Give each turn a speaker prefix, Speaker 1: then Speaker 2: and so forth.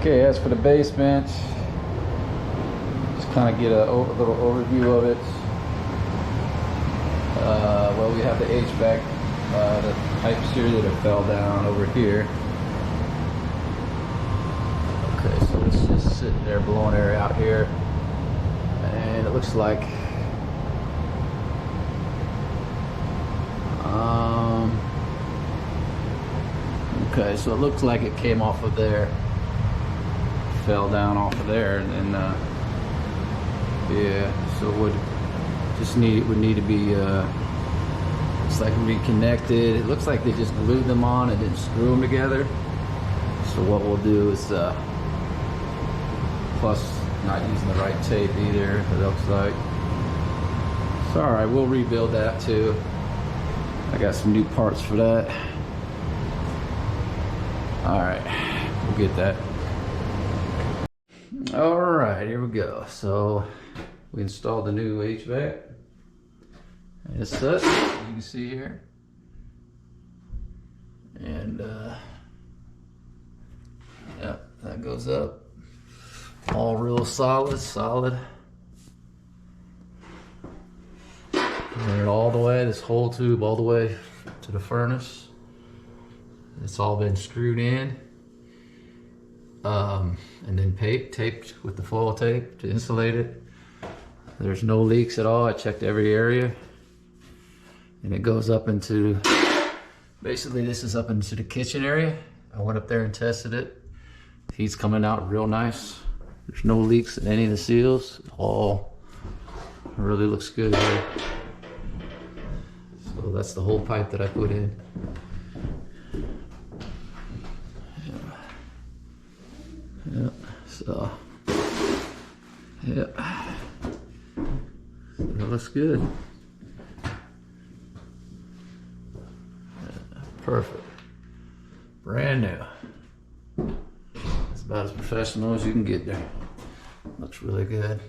Speaker 1: Okay, as for the basement, just kind of get a little overview of it. Well, we have the HVAC, the pipes here that have fell down over here. Okay, so it's just sitting there blowing air out here, and it looks like okay, so it looks like it came off of there, fell down off of there, and then yeah, so it would need to be it's like reconnected. It looks like they just glued them on and didn't screw them together. So what we'll do is plus not using the right tape either, it looks like. It's all right, we'll rebuild that too. I got some new parts for that. All right, we'll get that. All right, here we go. So we installed the new HVAC as such, as you can see here. And yeah, that goes up. All real solid. And all the way, this whole tube all the way to the furnace. It's all been screwed in. And then taped with the foil tape to insulate it. There's no leaks at all. I checked every area. And it goes up into, basically this is up into the kitchen area. I went up there and tested it. Heat's coming out real nice. There's no leaks in any of the seals. All really looks good here. So that's the whole pipe that I put in. Yeah, so yeah, that looks good. Yeah, perfect, brand new. It's about as professional as you can get there. Looks really good.